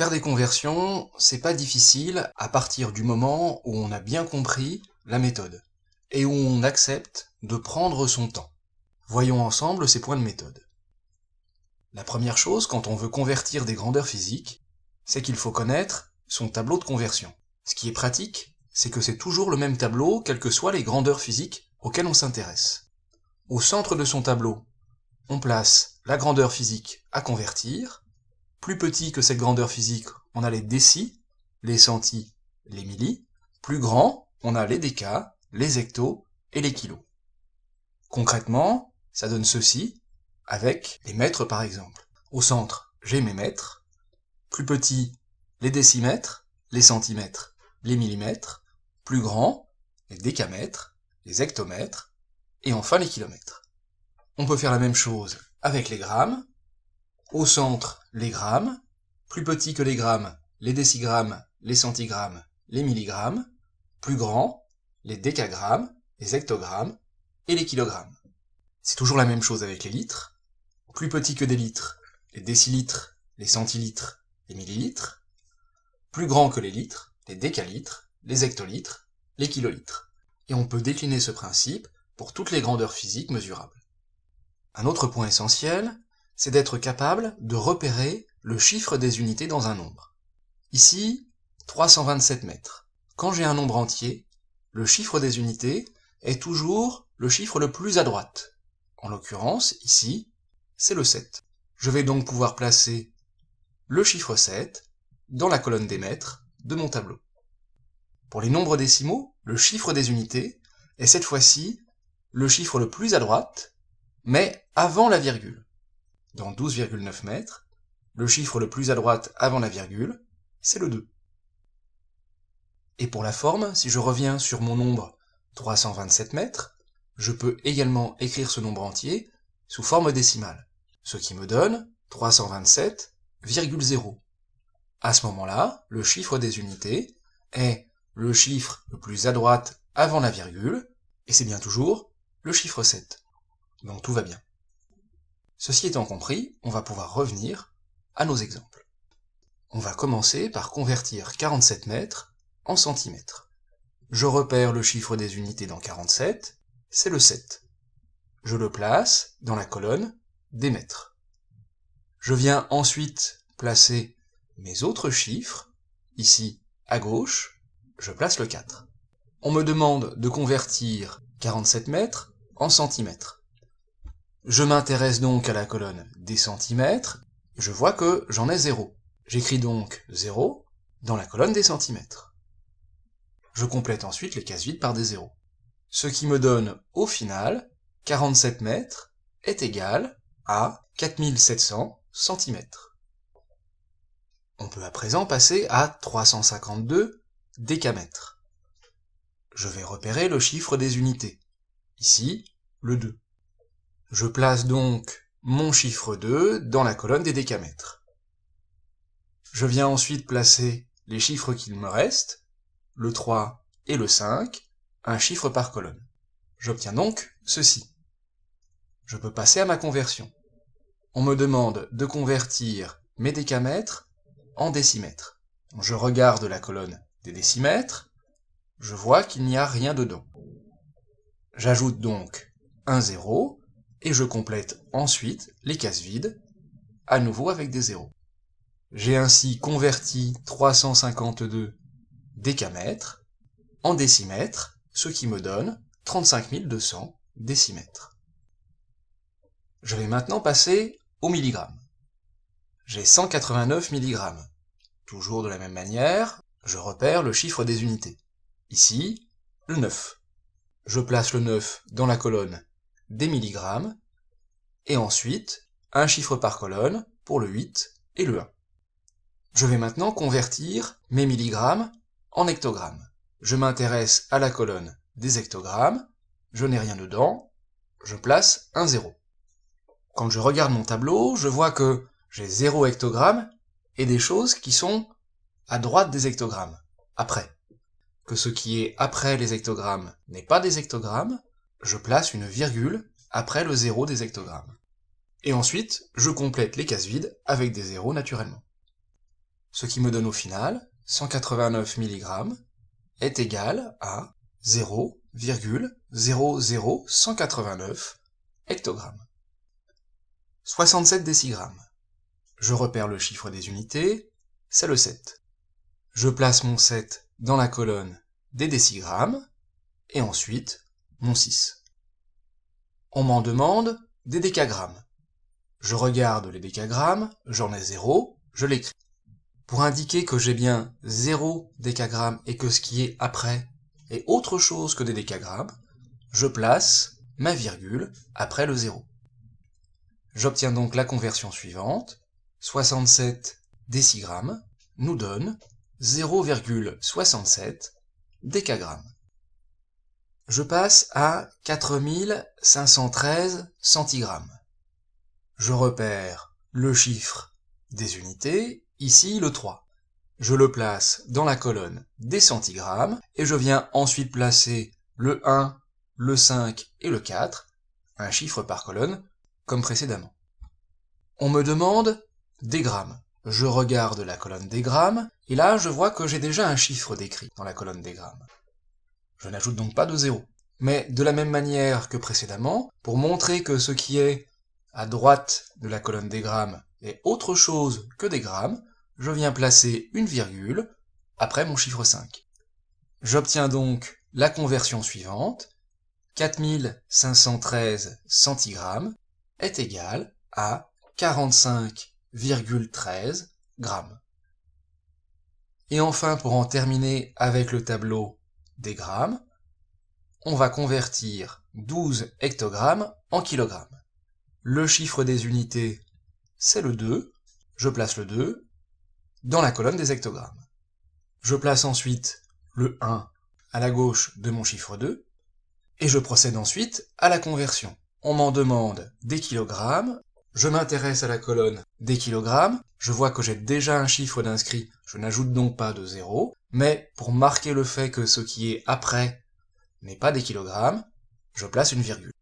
Faire des conversions, c'est pas difficile à partir du moment où on a bien compris la méthode et où on accepte de prendre son temps. Voyons ensemble ces points de méthode. La première chose, quand on veut convertir des grandeurs physiques, c'est qu'il faut connaître son tableau de conversion. Ce qui est pratique, c'est que c'est toujours le même tableau, quelles que soient les grandeurs physiques auxquelles on s'intéresse. Au centre de son tableau, on place la grandeur physique à convertir. Plus petit que cette grandeur physique, on a les décis, les centis, les millis. Plus grand, on a les décas, les hectos et les kilos. Concrètement, ça donne ceci, avec les mètres par exemple. Au centre, j'ai mes mètres. Plus petit, les décimètres, les centimètres, les millimètres. Plus grand, les décamètres, les hectomètres, et enfin les kilomètres. On peut faire la même chose avec les grammes. Au centre, les grammes. Plus petit que les grammes, les décigrammes, les centigrammes, les milligrammes. Plus grand, les décagrammes, les hectogrammes et les kilogrammes. C'est toujours la même chose avec les litres. Plus petit que des litres, les décilitres, les centilitres, les millilitres. Plus grand que les litres, les décalitres, les hectolitres, les kilolitres. Et on peut décliner ce principe pour toutes les grandeurs physiques mesurables. Un autre point essentiel, c'est d'être capable de repérer le chiffre des unités dans un nombre. Ici, 327 mètres. Quand j'ai un nombre entier, le chiffre des unités est toujours le chiffre le plus à droite. En l'occurrence, ici, c'est le 7. Je vais donc pouvoir placer le chiffre 7 dans la colonne des mètres de mon tableau. Pour les nombres décimaux, le chiffre des unités est cette fois-ci le chiffre le plus à droite, mais avant la virgule. Dans 12,9 mètres, le chiffre le plus à droite avant la virgule, c'est le 2. Et pour la forme, si je reviens sur mon nombre 327 mètres, je peux également écrire ce nombre entier sous forme décimale, ce qui me donne 327,0. À ce moment-là, le chiffre des unités est le chiffre le plus à droite avant la virgule, et c'est bien toujours le chiffre 7. Donc tout va bien. Ceci étant compris, on va pouvoir revenir à nos exemples. On va commencer par convertir 47 mètres en centimètres. Je repère le chiffre des unités dans 47, c'est le 7. Je le place dans la colonne des mètres. Je viens ensuite placer mes autres chiffres, ici à gauche, je place le 4. On me demande de convertir 47 mètres en centimètres. Je m'intéresse donc à la colonne des centimètres, je vois que j'en ai 0. J'écris donc 0 dans la colonne des centimètres. Je complète ensuite les cases vides par des zéros. Ce qui me donne, au final, 47 mètres est égal à 4700 centimètres. On peut à présent passer à 352 décamètres. Je vais repérer le chiffre des unités. Ici, le 2. Je place donc mon chiffre 2 dans la colonne des décamètres. Je viens ensuite placer les chiffres qu'il me reste, le 3 et le 5, un chiffre par colonne. J'obtiens donc ceci. Je peux passer à ma conversion. On me demande de convertir mes décamètres en décimètres. Je regarde la colonne des décimètres, je vois qu'il n'y a rien dedans. J'ajoute donc un 0, et je complète ensuite les cases vides, à nouveau avec des zéros. J'ai ainsi converti 352 décamètres en décimètres, ce qui me donne 35 200 décimètres. Je vais maintenant passer au milligramme. J'ai 189 milligrammes. Toujours de la même manière, je repère le chiffre des unités. Ici, le 9. Je place le 9 dans la colonne des milligrammes, et ensuite, un chiffre par colonne pour le 8 et le 1. Je vais maintenant convertir mes milligrammes en hectogrammes. Je m'intéresse à la colonne des hectogrammes, je n'ai rien dedans, je place un 0. Quand je regarde mon tableau, je vois que j'ai 0 hectogrammes et des choses qui sont à droite des hectogrammes, après. Que ce qui est après les hectogrammes n'est pas des hectogrammes, je place une virgule après le 0 des hectogrammes. Et ensuite, je complète les cases vides avec des zéros naturellement. ce qui me donne au final 189 mg est égal à 0,00189 hectogrammes. 67 décigrammes. Je repère le chiffre des unités, c'est le 7. Je place mon 7 dans la colonne des décigrammes, et ensuite mon 6. On m'en demande des décagrammes. Je regarde les décagrammes, j'en ai 0, je l'écris. Pour indiquer que j'ai bien 0 décagramme et que ce qui est après est autre chose que des décagrammes, je place ma virgule après le 0. J'obtiens donc la conversion suivante, 67 décigrammes nous donne 0,67 décagrammes. Je passe à 4513 centigrammes. Je repère le chiffre des unités, ici le 3. Je le place dans la colonne des centigrammes et je viens ensuite placer le 1, le 5 et le 4, un chiffre par colonne, comme précédemment. On me demande des grammes. Je regarde la colonne des grammes, et là je vois que j'ai déjà un chiffre décrit dans la colonne des grammes. Je n'ajoute donc pas de 0. Mais de la même manière que précédemment, pour montrer que ce qui est à droite de la colonne des grammes est autre chose que des grammes, je viens placer une virgule après mon chiffre 5. J'obtiens donc la conversion suivante, 4513 centigrammes est égal à 45,13 grammes. Et enfin, pour en terminer avec le tableau des grammes, on va convertir 12 hectogrammes en kilogrammes. Le chiffre des unités, c'est le 2. Je place le 2 dans la colonne des hectogrammes. Je place ensuite le 1 à la gauche de mon chiffre 2, et je procède ensuite à la conversion. On m'en demande des kilogrammes, je m'intéresse à la colonne des kilogrammes, je vois que j'ai déjà un chiffre d'inscrit, je n'ajoute donc pas de 0, mais pour marquer le fait que ce qui est après n'est pas des kilogrammes, je place une virgule.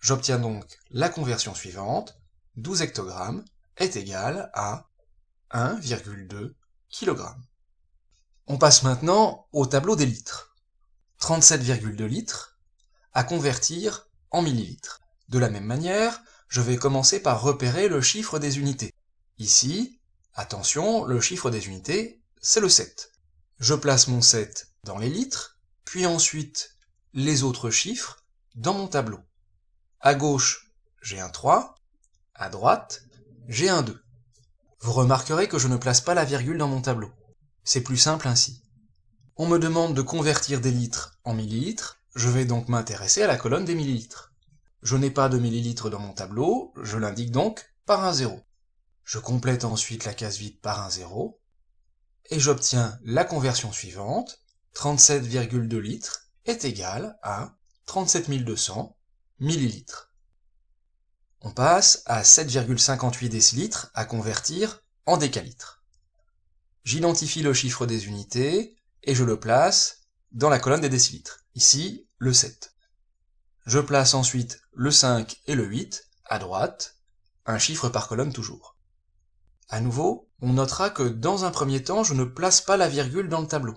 J'obtiens donc la conversion suivante, 12 hectogrammes est égal à 1,2 kg. On passe maintenant au tableau des litres. 37,2 litres à convertir en millilitres. De la même manière, je vais commencer par repérer le chiffre des unités. Ici, attention, le chiffre des unités, c'est le 7. Je place mon 7 dans les litres, puis ensuite les autres chiffres dans mon tableau. À gauche, j'ai un 3, à droite, j'ai un 2. Vous remarquerez que je ne place pas la virgule dans mon tableau. C'est plus simple ainsi. On me demande de convertir des litres en millilitres, je vais donc m'intéresser à la colonne des millilitres. Je n'ai pas de millilitres dans mon tableau, je l'indique donc par un 0. Je complète ensuite la case vide par un 0, et j'obtiens la conversion suivante, 37,2 litres est égal à 37 200 millilitres. On passe à 7,58 décilitres à convertir en décalitres. J'identifie le chiffre des unités et je le place dans la colonne des décilitres, ici le 7. Je place ensuite le 5 et le 8 à droite, un chiffre par colonne toujours. À nouveau, on notera que dans un premier temps, je ne place pas la virgule dans le tableau.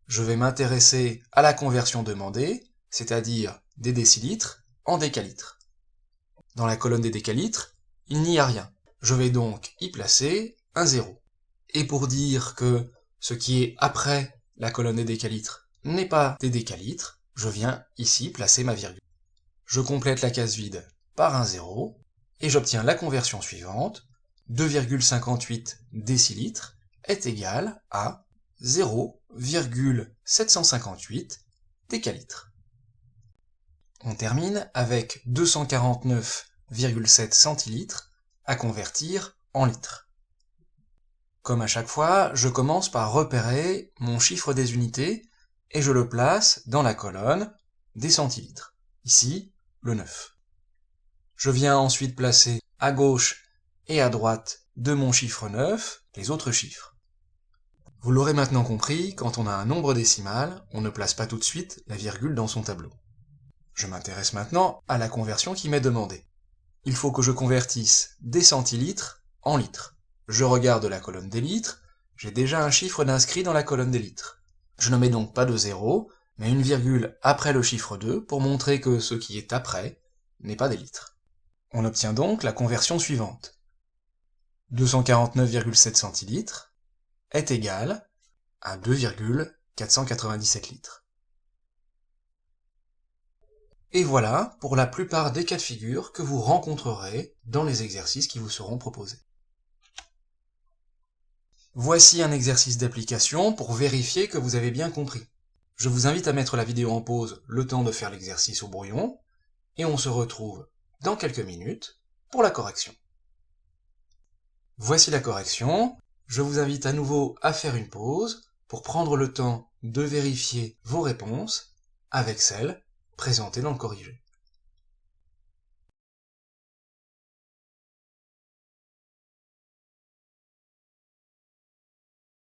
Je vais m'intéresser à la conversion demandée, c'est-à-dire des décilitres en décalitres. Dans la colonne des décalitres, il n'y a rien. Je vais donc y placer un 0. Et pour dire que ce qui est après la colonne des décalitres n'est pas des décalitres, je viens ici placer ma virgule. Je complète la case vide par un 0, et j'obtiens la conversion suivante, 2,58 décilitres est égal à 0,758 décalitres. On termine avec 249,7 centilitres à convertir en litres. Comme à chaque fois, je commence par repérer mon chiffre des unités et je le place dans la colonne des centilitres. Ici, le 9. Je viens ensuite placer à gauche et à droite de mon chiffre 9 les autres chiffres. Vous l'aurez maintenant compris, quand on a un nombre décimal, on ne place pas tout de suite la virgule dans son tableau. Je m'intéresse maintenant à la conversion qui m'est demandée. Il faut que je convertisse des centilitres en litres. Je regarde la colonne des litres, j'ai déjà un chiffre d'inscrit dans la colonne des litres. Je ne mets donc pas de 0, mais une virgule après le chiffre 2 pour montrer que ce qui est après n'est pas des litres. On obtient donc la conversion suivante. 249,7 centilitres est égal à 2,497 litres. Et voilà pour la plupart des cas de figure que vous rencontrerez dans les exercices qui vous seront proposés. Voici un exercice d'application pour vérifier que vous avez bien compris. Je vous invite à mettre la vidéo en pause le temps de faire l'exercice au brouillon, et on se retrouve dans quelques minutes pour la correction. Voici la correction. Je vous invite à nouveau à faire une pause pour prendre le temps de vérifier vos réponses avec celles présentées dans le corrigé.